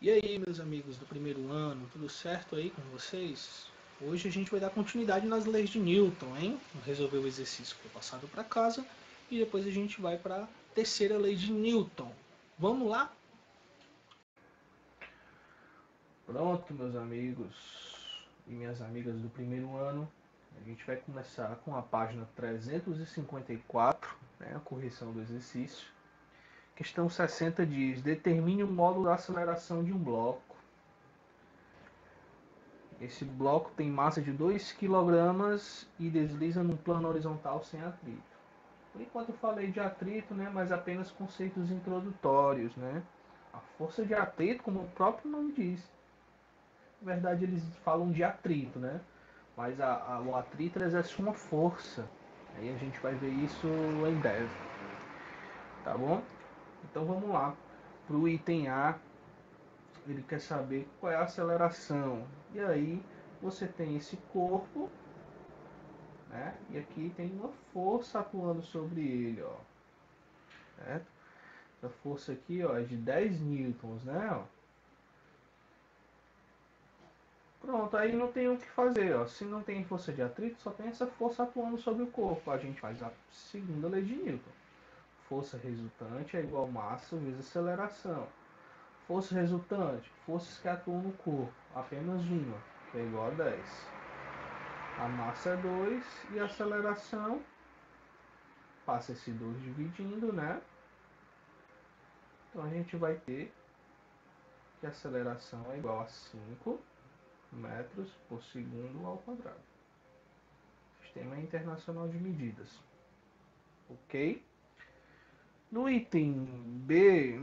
E aí, meus amigos do primeiro ano, tudo certo aí com vocês? Hoje a gente vai dar continuidade nas leis de Newton, hein? Resolver o exercício que foi passado para casa e depois a gente vai para a terceira lei de Newton. Vamos lá? Pronto, meus amigos e minhas amigas do primeiro ano, a gente vai começar com a página 354, né, a correção do exercício. Questão 60 diz: determine o módulo da aceleração de um bloco. Esse bloco tem massa de 2 kg e desliza num plano horizontal sem atrito. Por enquanto eu falei de atrito, né, mas apenas conceitos introdutórios, né? A força de atrito, como o próprio nome diz. Na verdade eles falam de atrito, né? Mas o atrito exerce uma força. Aí a gente vai ver isso em breve. Tá bom? Então vamos lá. Para o item A, ele quer saber qual é a aceleração. E aí você tem esse corpo, né? E aqui tem uma força atuando sobre ele, ó. Certo? Essa força aqui, ó, é de 10 newtons, né? Ó. Pronto, aí não tem o que fazer, ó. Se não tem força de atrito, só tem essa força atuando sobre o corpo. A gente faz a segunda lei de Newton. Força resultante é igual a massa vezes aceleração. Força resultante, forças que atuam no corpo, apenas uma, que é igual a 10. A massa é 2 e a aceleração, passa esse 2 dividindo, né? Então a gente vai ter que a aceleração é igual a 5 metros por segundo ao quadrado. Sistema Internacional de Medidas. Ok? No item B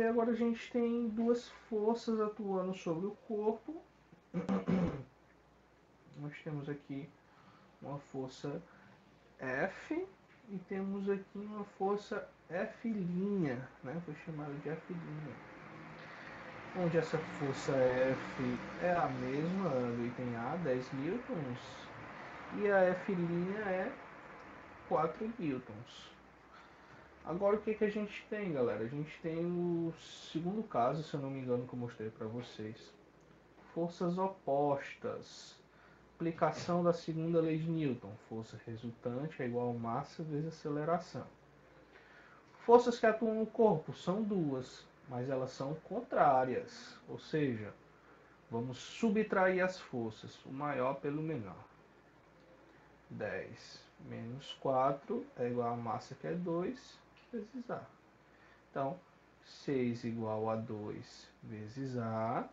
agora a gente tem duas forças atuando sobre o corpo. Nós temos aqui uma força F e temos aqui uma força F', né? Foi chamada de F'. Onde essa força F é a mesma do item A, 10 newtons, e a F' é 4 newtons. Agora o que a gente tem, galera? A gente tem o segundo caso, se eu não me engano, que eu mostrei para vocês. Forças opostas. Aplicação da segunda lei de Newton. Força resultante é igual a massa vezes aceleração. Forças que atuam no corpo são duas, mas elas são contrárias. Ou seja, vamos subtrair as forças, o maior pelo menor. 10 menos 4 é igual a massa que é 2 vezes A. Então, 6 igual a 2 vezes A.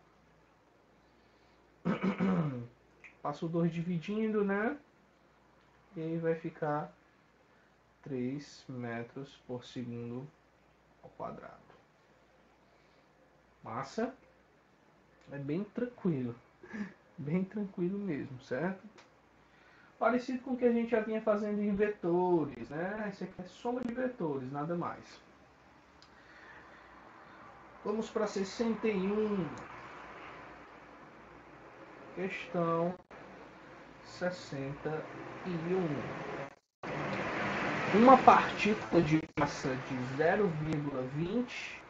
Passo o 2 dividindo, né? E aí vai ficar 3 metros por segundo ao quadrado. Massa é bem tranquilo. Bem tranquilo mesmo, certo? Parecido com o que a gente já vinha fazendo em vetores, né? Esse aqui é soma de vetores, nada mais. Vamos para 61. Questão 61. Uma partícula de massa de 0,20.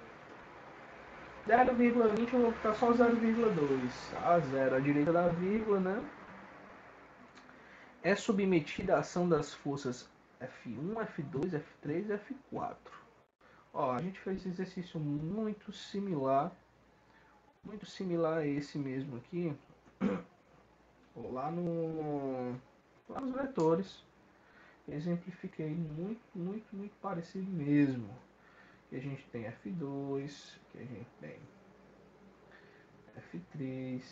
0,20 eu vou botar só 0,2. Tá? 0 à direita da vírgula, né? É submetida à ação das forças F1, F2, F3 e F4. Ó, a gente fez esse exercício muito similar a esse mesmo aqui, lá nos vetores. Exemplifiquei muito parecido mesmo. Aqui a gente tem F2, aqui a gente tem F3,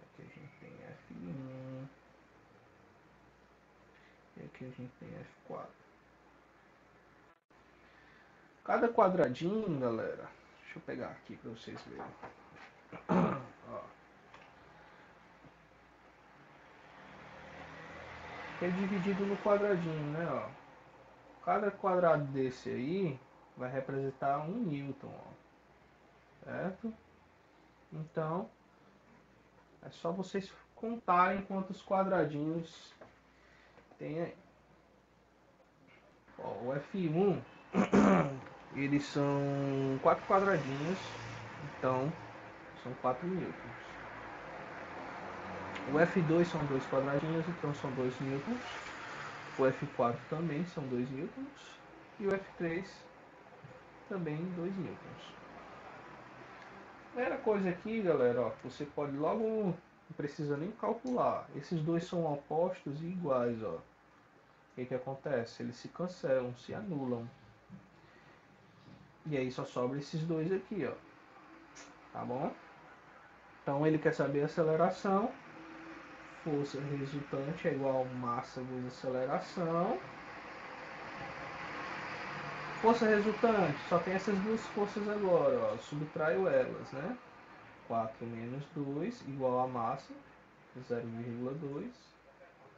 aqui a gente tem F1 e aqui a gente tem F4. Cada quadradinho, galera, deixa eu pegar aqui para vocês verem. Ó. É dividido no quadradinho, né? Ó. Cada quadrado desse aí vai representar 1 newton, ó. Certo? Então, é só vocês contarem quantos quadradinhos tem aí. Ó, o F1 eles são 4 quadradinhos, então são 4 newtons. O F2 são 2 quadradinhos, então são 2 newtons. O F4 também são 2 newtons. E o F3 também 2 newtons. Primeira coisa aqui, galera, ó, você pode logo, não precisa nem calcular. Esses dois são opostos e iguais, ó. O que acontece? Eles se cancelam, se anulam. E aí só sobra esses dois aqui, ó. Tá bom? Então ele quer saber a aceleração. Força resultante é igual a massa vezes aceleração. Força resultante, só tem essas duas forças agora, ó. Subtraio elas, né? 4 menos 2 igual a massa, 0,2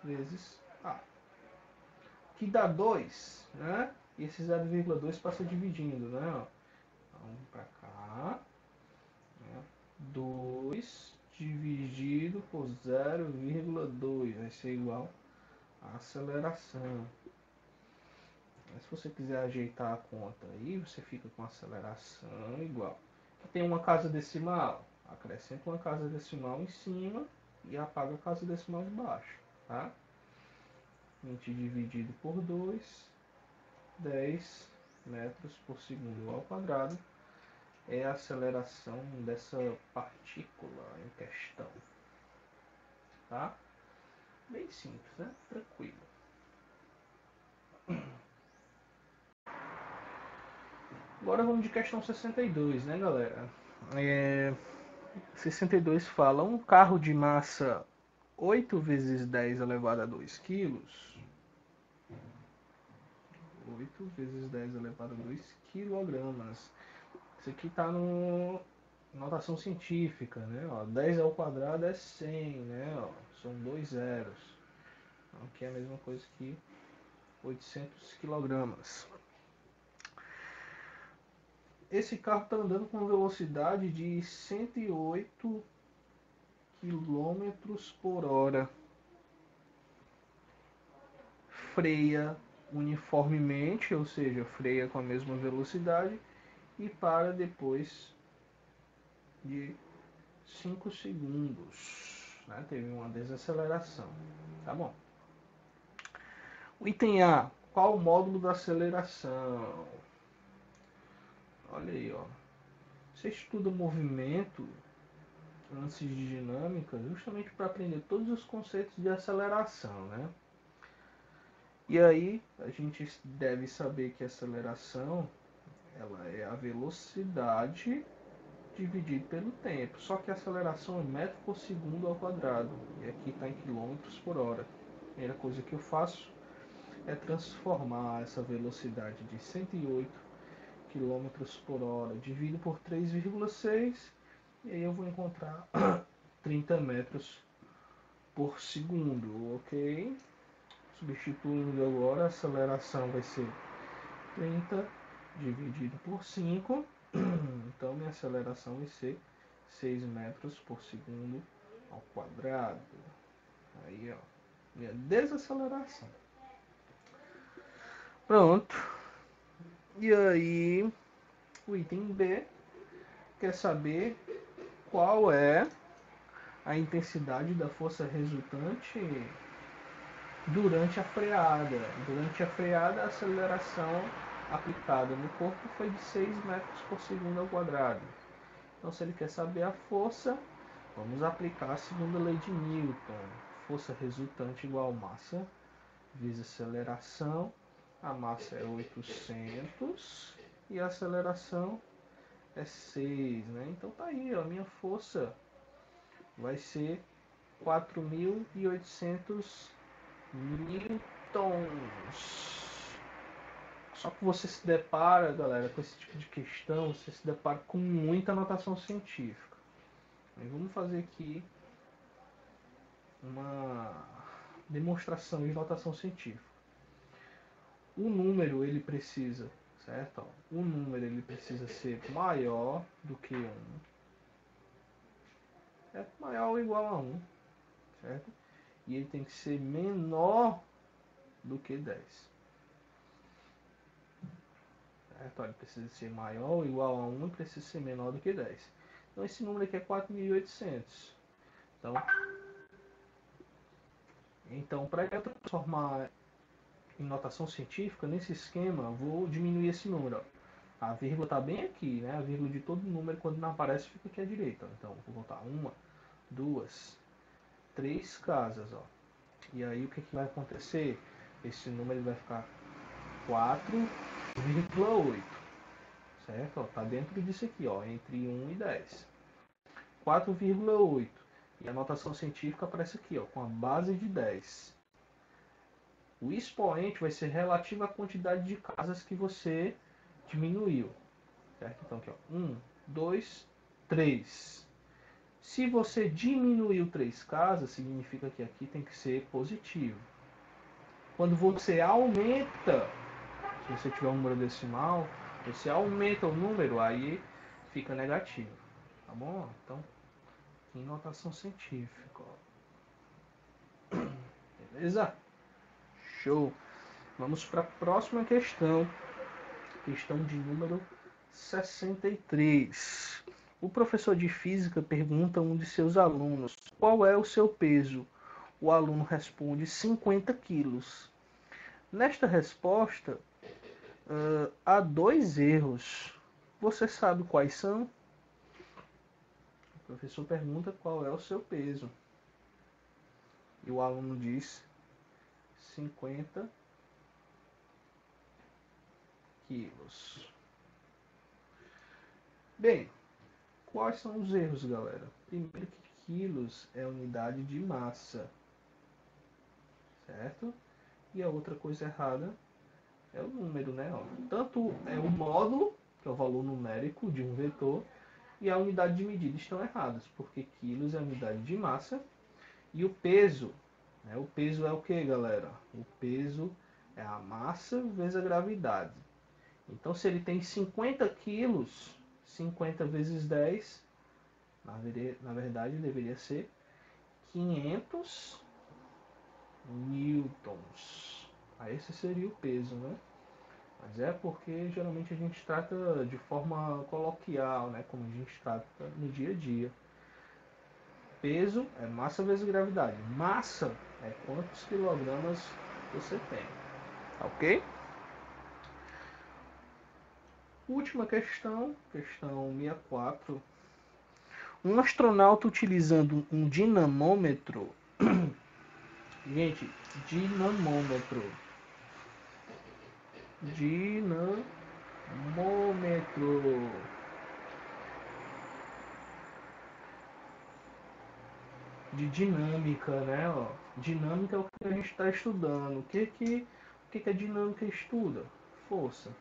vezes A. Que dá 2, né? E esse 0,2 passa dividindo, né? Ó. Então, para cá, né? 2 dividido por 0,2 vai ser igual a aceleração. Mas se você quiser ajeitar a conta aí, você fica com aceleração igual. Tem uma casa decimal, acrescenta uma casa decimal em cima e apaga a casa decimal de baixo, tá? 20 dividido por 2, 10 metros por segundo ao quadrado é a aceleração dessa partícula em questão, tá? Bem simples, né? Tranquilo. Agora vamos de questão 62, né, galera? 62 fala, um carro de massa 8 vezes 10 elevado a 2 quilos, 8 vezes 10 elevado a 2 quilogramas. Isso aqui está no notação científica, né? Ó, 10 ao quadrado é 100, né? Ó, são dois zeros. Então, aqui é a mesma coisa que 800 quilogramas. Esse carro está andando com velocidade de 108 quilômetros por hora. Freia uniformemente, ou seja, freia com a mesma velocidade e para depois de 5 segundos. Né? Teve uma desaceleração. Tá bom. O item A. Qual o módulo da aceleração? Olha aí, ó. Você estuda movimento antes de dinâmica justamente para aprender todos os conceitos de aceleração, né? E aí a gente deve saber que a aceleração ela é a velocidade dividido pelo tempo. Só que a aceleração é metro por segundo ao quadrado. E aqui está em quilômetros por hora. A primeira coisa que eu faço é transformar essa velocidade de 108 quilômetros por hora dividido por 3,6 e aí eu vou encontrar 30 metros por segundo, ok? Substituindo agora, a aceleração vai ser 30 dividido por 5. Então minha aceleração vai ser 6 metros por segundo ao quadrado. Aí, ó, minha desaceleração. Pronto. E aí, o item B quer saber qual é a intensidade da força resultante durante a freada. Durante a freada, a aceleração aplicada no corpo foi de 6 metros por segundo ao quadrado. Então, se ele quer saber a força, vamos aplicar a segunda lei de Newton. Força resultante igual a massa vezes aceleração. A massa é 800 e a aceleração é 6, né? Então tá aí, ó, a minha força vai ser 4.800 newtons. Só que você se depara, galera, com esse tipo de questão, você se depara com muita notação científica. Mas vamos fazer aqui uma demonstração de notação científica. O número ele precisa, certo? O número ele precisa ser maior do que 1. É maior ou igual a 1, certo? E ele tem que ser menor do que 10. certo? Ele precisa ser maior ou igual a 1 e precisa ser menor do que 10. Então esse número aqui é 4.800. Então para eu transformar em notação científica, nesse esquema, vou diminuir esse número. Ó. A vírgula está bem aqui, né? A vírgula de todo número, quando não aparece, fica aqui à direita. Então, vou botar 1, 2, 3 casas. Ó. E aí, o que vai acontecer? Esse número vai ficar 4,8. Certo? Está dentro disso aqui, ó, entre 1 e 10. 4,8. E a notação científica aparece aqui, ó, com a base de 10. O expoente vai ser relativo à quantidade de casas que você diminuiu. Certo? Então aqui, ó, 1, 2, 3. Se você diminuiu 3 casas, significa que aqui tem que ser positivo. Quando você aumenta, se você tiver um número decimal, você aumenta o número, aí fica negativo. Tá bom? Então, em notação científica. Ó. Beleza? Show! Vamos para a próxima questão. Questão de número 63. O professor de física pergunta a um de seus alunos qual é o seu peso. O aluno responde 50 quilos. Nesta resposta, há 2 erros. Você sabe quais são? O professor pergunta qual é o seu peso. E o aluno diz 50 quilos. Bem, quais são os erros, galera? Primeiro que quilos é unidade de massa, certo? E a outra coisa errada é o número, né? Ó. Tanto é o módulo, que é o valor numérico de um vetor, e a unidade de medida estão erradas, porque quilos é a unidade de massa e o peso, né? O peso é o que, galera? O peso é a massa vezes a gravidade. Então, se ele tem 50 quilos, 50 vezes 10, na verdade, deveria ser 500 newtons. Aí esse seria o peso, né? Mas é porque geralmente a gente trata de forma coloquial, né? Como a gente trata no dia a dia. Peso é massa vezes gravidade. Massa é quantos quilogramas você tem. Ok? Última questão, questão 64. Um astronauta utilizando um dinamômetro. Gente, dinamômetro. Dinamômetro. De dinâmica, né? Ó. Dinâmica é o que a gente está estudando. O que a dinâmica estuda? Força.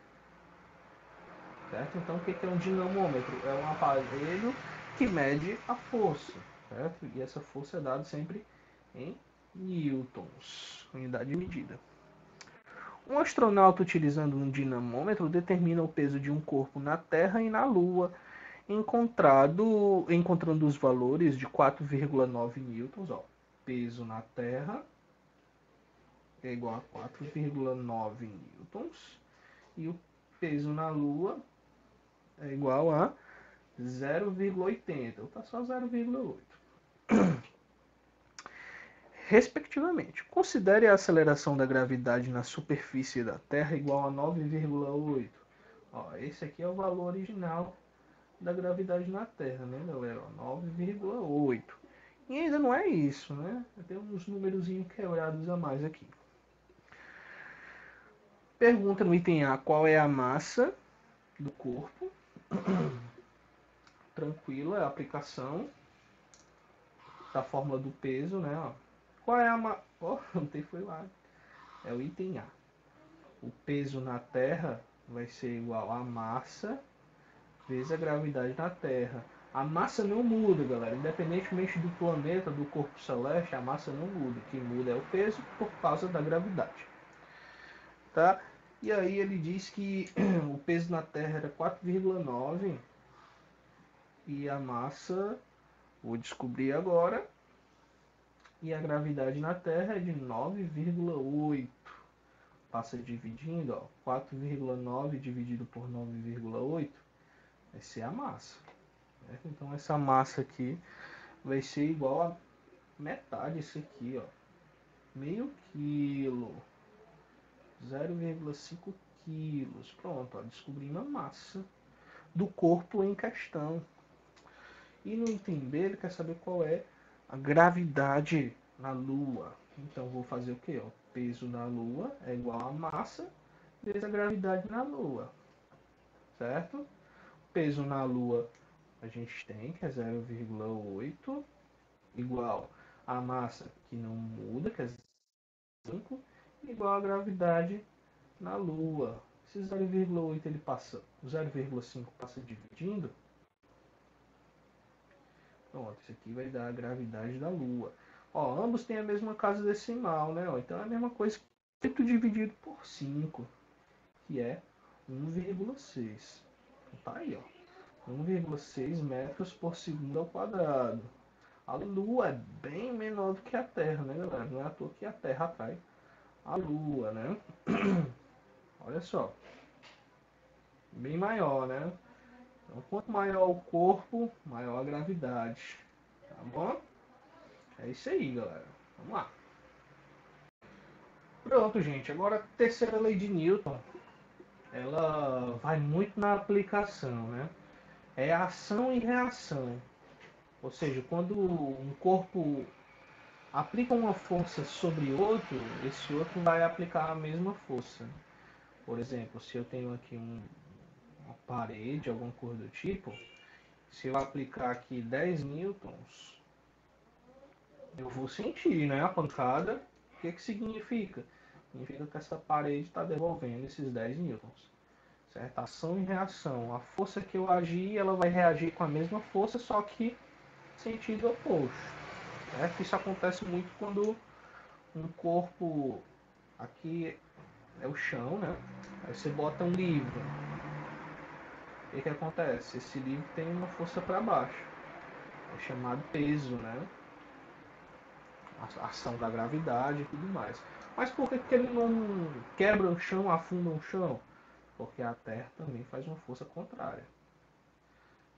Certo? Então, o que é um dinamômetro? É um aparelho que mede a força. Certo? E essa força é dada sempre em newtons, unidade de medida. Um astronauta utilizando um dinamômetro determina o peso de um corpo na Terra e na Lua, encontrando os valores de 4,9 newtons, ó, peso na Terra é igual a 4,9 newtons e o peso na Lua é igual a 0,80, tá só 0,8. Respectivamente. Considere a aceleração da gravidade na superfície da Terra igual a 9,8. Ó, esse aqui é o valor original da gravidade na Terra, né, galera? 9,8. E ainda não é isso, né? Tem uns númerozinhos quebrados a mais aqui. Pergunta no item A qual é a massa do corpo. Tranquilo, é a aplicação da fórmula do peso, né? Ó. Qual é a massa? Oh, não tem foi lá. É o item A. O peso na Terra vai ser igual a massa vezes a gravidade na Terra. A massa não muda, galera. Independentemente do planeta, do corpo celeste, a massa não muda. O que muda é o peso por causa da gravidade. Tá? E aí ele diz que o peso na Terra era 4,9 e a massa, vou descobrir agora, e a gravidade na Terra é de 9,8. passa dividindo, ó, 4,9 dividido por 9,8 vai ser a massa. Certo? Então essa massa aqui vai ser igual a metade isso aqui, ó. Meio quilo, 0,5 quilos. Pronto, ó, descobrimos a massa do corpo em questão. E no item B ele quer saber qual é a gravidade na Lua. Então vou fazer o que? O peso na Lua é igual a massa vezes a gravidade na Lua. Certo? Peso na Lua a gente tem que é 0,8 igual a massa que não muda, que é 5, igual a gravidade na Lua. Esse 0,8 ele passa, o 0,5 passa dividindo. Pronto, isso aqui vai dar a gravidade da Lua. Ó, ambos têm a mesma casa decimal, né? Ó, então é a mesma coisa que 8 dividido por 5, que é 1,6. Então, tá aí, ó. 1,6 metros por segundo ao quadrado. A Lua é bem menor do que a Terra, né, galera? Não é à toa que a Terra atrai a Lua, né? Olha só. Bem maior, né? Então, quanto maior o corpo, maior a gravidade. Tá bom? É isso aí, galera. Vamos lá. Pronto, gente. Agora a terceira lei de Newton, ela vai muito na aplicação, né? É ação e reação. Ou seja, quando um corpo aplica uma força sobre outro, esse outro vai aplicar a mesma força. Por exemplo, se eu tenho aqui uma parede, alguma coisa do tipo, se eu aplicar aqui 10 newtons, eu vou sentir, né, a pancada. O que que significa? Significa que essa parede está devolvendo esses 10 newtons. Certo? Ação e reação. A força que eu agir, ela vai reagir com a mesma força, só que sentido oposto. Certo? Isso acontece muito quando um corpo, aqui é o chão, né? Aí você bota um livro. O que que acontece? Esse livro tem uma força para baixo. É chamado peso, né? A ação da gravidade e tudo mais. Mas por que que ele não quebra o chão, afunda o chão? Porque a Terra também faz uma força contrária.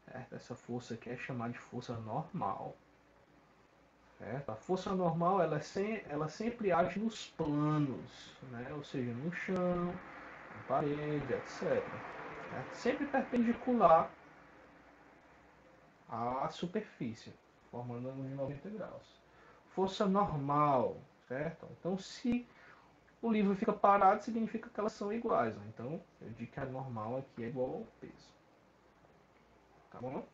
Certo? Essa força aqui é chamada de força normal. Certo? A força normal ela sempre age nos planos, né? Ou seja, no chão, na parede, etc. Certo? Sempre perpendicular à superfície, formando um ângulo de 90 graus. Força normal, certo? Então, se o livro fica parado, significa que elas são iguais. Ó. Então, eu digo que a normal aqui é igual ao peso. Tá bom?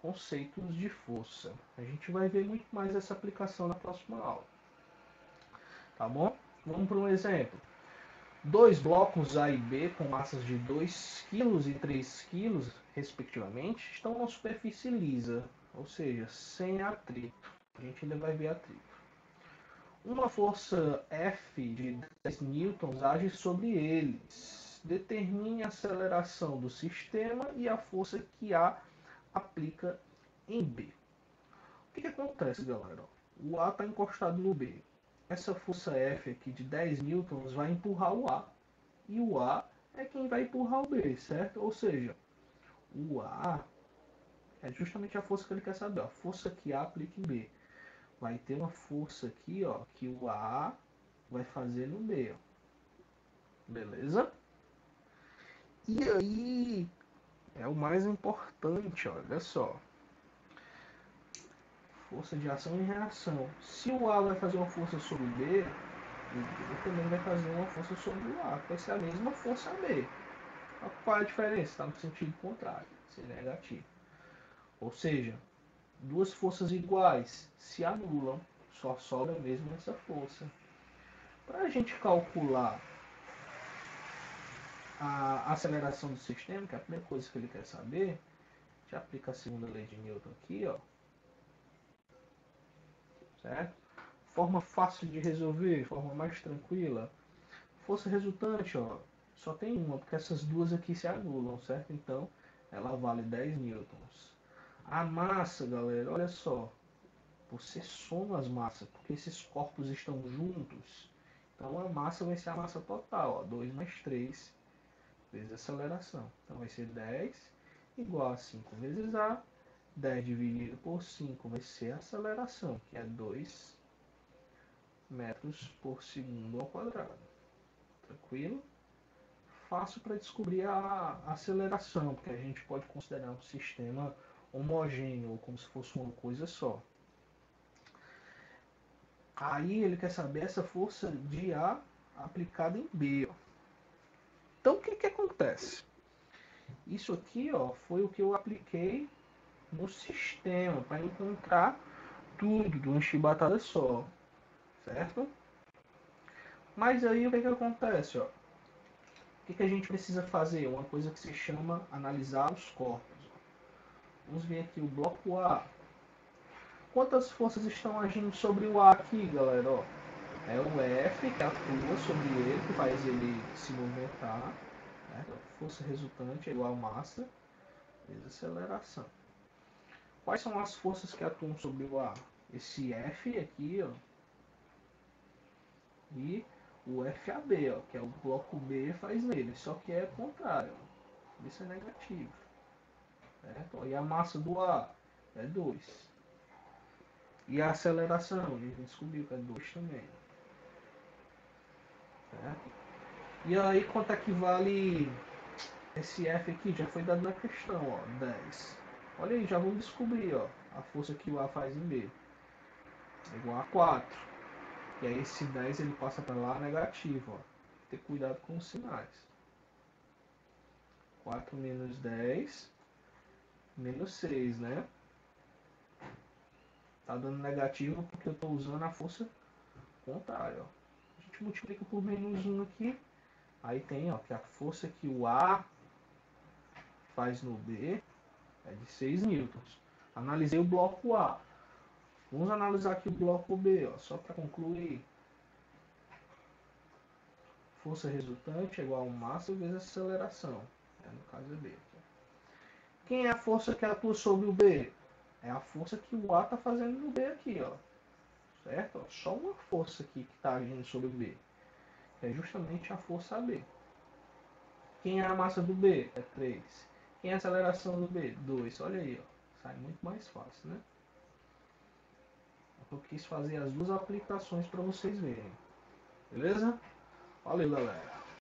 Conceitos de força. A gente vai ver muito mais essa aplicação na próxima aula. Tá bom? Vamos para um exemplo. Dois blocos A e B com massas de 2 kg e 3 kg, respectivamente, estão na superfície lisa, ou seja, sem atrito. A gente ainda vai ver atrito. Uma força F de 10 newtons age sobre eles. Determine a aceleração do sistema e a força que A aplica em B. O que acontece, galera? O A está encostado no B. Essa força F aqui de 10 newtons vai empurrar o A. E o A é quem vai empurrar o B, certo? Ou seja, o A é justamente a força que ele quer saber. A força que A aplica em B. Vai ter uma força aqui, ó, que o A vai fazer no B, ó. Beleza? E aí é o mais importante, ó, olha só. Força de ação e reação. Se o A vai fazer uma força sobre o B também vai fazer uma força sobre o A, que vai ser a mesma força B. Qual é a diferença? Está no sentido contrário, ser negativo. Ou seja, duas forças iguais se anulam, só sobra mesmo essa força. Para a gente calcular a aceleração do sistema, que é a primeira coisa que ele quer saber, a gente aplica a segunda lei de Newton aqui, ó, certo? Forma fácil de resolver, forma mais tranquila. Força resultante, ó, só tem uma, porque essas duas aqui se anulam, certo? Então, ela vale 10 newtons. A massa, galera, olha só, você soma as massas, porque esses corpos estão juntos. Então a massa vai ser a massa total, ó, 2 mais 3 vezes a aceleração. Então vai ser 10 igual a 5 vezes A. 10 dividido por 5 vai ser a aceleração, que é 2 metros por segundo ao quadrado. Tranquilo? Fácil para descobrir a aceleração, porque a gente pode considerar um sistema homogêneo, ou como se fosse uma coisa só. Aí ele quer saber essa força de A aplicada em B. Ó. Então o que acontece? Isso aqui ó, foi o que eu apliquei no sistema para encontrar tudo de uma chibatada só, certo? Mas aí o que acontece? Ó? O que a gente precisa fazer? Uma coisa que se chama analisar os corpos. Vamos ver aqui o bloco A. Quantas forças estão agindo sobre o A aqui, galera? Ó, é o F que atua sobre ele, que faz ele se movimentar. Né? Força resultante é igual a massa vezes aceleração. Quais são as forças que atuam sobre o A? Esse F aqui, ó, e o FAB, ó, que é o bloco B faz nele, só que é contrário. Ó. Isso é negativo. Certo? E a massa do A é 2. E a aceleração, a gente descobriu que é 2 também. Certo? E aí quanto é que vale esse F aqui? Já foi dado na questão, ó, 10. Olha aí, já vamos descobrir, ó, a força que o A faz em B. É igual a 4. E aí esse 10 ele passa para lá negativo, ó. Ter cuidado com os sinais. 4 menos 10, menos 6, né? Tá dando negativo porque eu estou usando a força contrária, ó. A gente multiplica por menos 1 aqui. Aí tem, ó, que a força que o A faz no B é de 6 newtons. Analisei o bloco A. Vamos analisar aqui o bloco B, ó, só para concluir. Força resultante é igual a massa vezes aceleração. No caso é B. Quem é a força que atua sobre o B? É a força que o A está fazendo no B aqui, ó. Certo? Ó, só uma força aqui que está agindo sobre o B. É justamente a força AB. Quem é a massa do B? É 3. Quem é a aceleração do B? 2. Olha aí, ó. Sai muito mais fácil, né? Eu quis fazer as duas aplicações para vocês verem. Beleza? Valeu, galera.